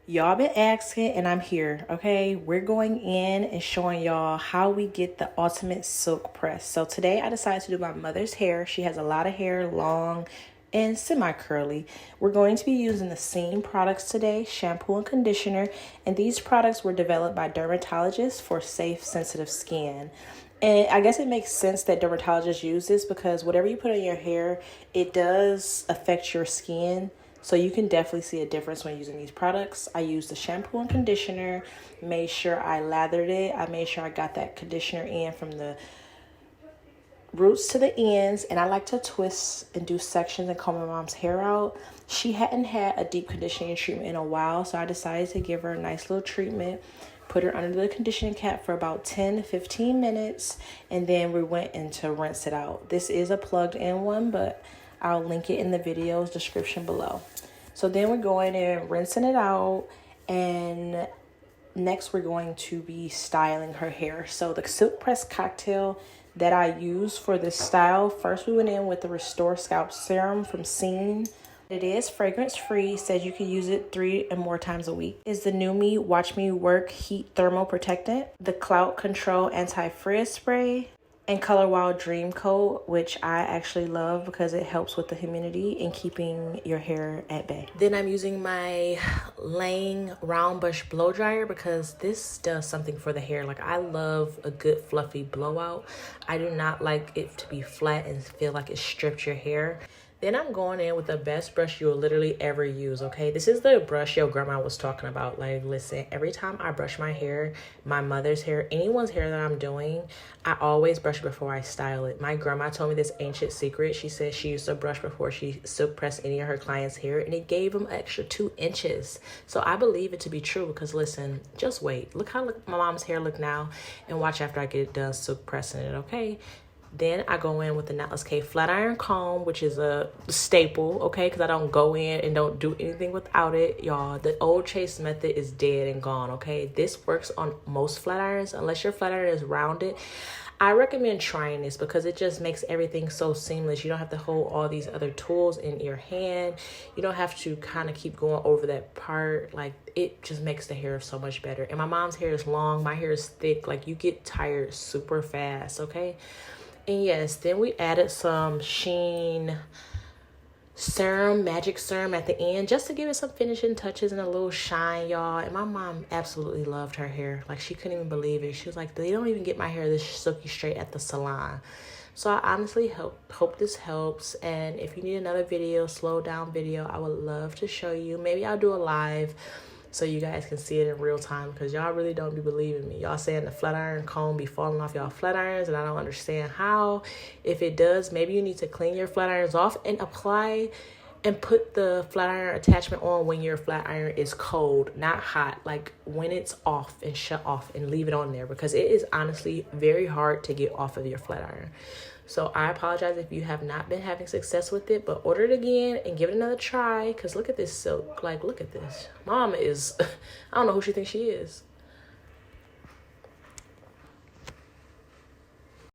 Y'all been asking and I'm here, okay? We're going in and showing y'all how we get the ultimate silk press. So today I decided to do my mother's hair. She has a lot of hair, long and semi-curly. We're going to be using the same products today, shampoo and conditioner, and these products were developed by dermatologists for safe, sensitive skin. And I guess it makes sense that dermatologists use this because whatever you put on your hair, it does affect your skin. So you can definitely see a difference when using these products. I used the shampoo and conditioner, made sure I lathered it. I made sure I got that conditioner in from the roots to the ends, and I like to twist and do sections and comb my mom's hair out. She hadn't had a deep conditioning treatment in a while, so I decided to give her a nice little treatment, put her under the conditioning cap for about 10 to 15 minutes, and then we went in to rinse it out. This is a plugged in one, but I'll link it in the video's description below. So then we're going and rinsing it out, and next we're going to be styling her hair. So the silk press cocktail that I use for this style, first we went in with the Restore Scalp Serum from Scene. It is fragrance free, says you can use it 3 and more times a week. Is the New Me Watch Me Work Heat Thermal Protectant, the Clout Control Anti-Frizz Spray, and Color Wild Dream Coat, which I actually love because it helps with the humidity and keeping your hair at bay. Then I'm using my Lang Round Brush Blow Dryer because this does something for the hair. Like, I love a good fluffy blowout. I do not like it to be flat and feel like it stripped your hair. Then I'm going in with the best brush you'll literally ever use, okay? This is the brush your grandma was talking about. Like, listen, every time I brush my hair, my mother's hair, anyone's hair that I'm doing, I always brush before I style it. My grandma told me this ancient secret. She said she used to brush before she silk pressed any of her clients' hair, and it gave them extra 2 inches. So I believe it to be true because, listen, just wait. Look how my mom's hair look now, and watch after I get it done silk pressing it, okay? Then I go in with the Knotless K flat iron comb, which is a staple, okay? Because I don't go in and don't do anything without it, y'all. The old chase method is dead and gone, okay? This works on most flat irons. Unless your flat iron is rounded, I recommend trying this because it just makes everything so seamless. You don't have to hold all these other tools in your hand. You don't have to kind of keep going over that part. Like, it just makes the hair so much better. And my mom's hair is long. My hair is thick. Like, you get tired super fast, okay? And yes, then we added some Sheen serum, magic serum at the end, just to give it some finishing touches and a little shine, y'all. And my mom absolutely loved her hair. Like, she couldn't even believe it. She was like, they don't even get my hair this silky straight at the salon. So I honestly hope this helps. And if you need another video, slow down video, I would love to show you. Maybe I'll do a live so you guys can see it in real time, because y'all really don't be believing me. Y'all saying the flat iron comb be falling off y'all flat irons, and I don't understand how. If it does, maybe you need to clean your flat irons off and apply and put the flat iron attachment on when your flat iron is cold, not hot. Like, when it's off and shut off, and leave it on there, because it is honestly very hard to get off of your flat iron. So I apologize if you have not been having success with it, but order it again and give it another try, because look at this silk. Like, look at this. Mom is, I don't know who she thinks she is.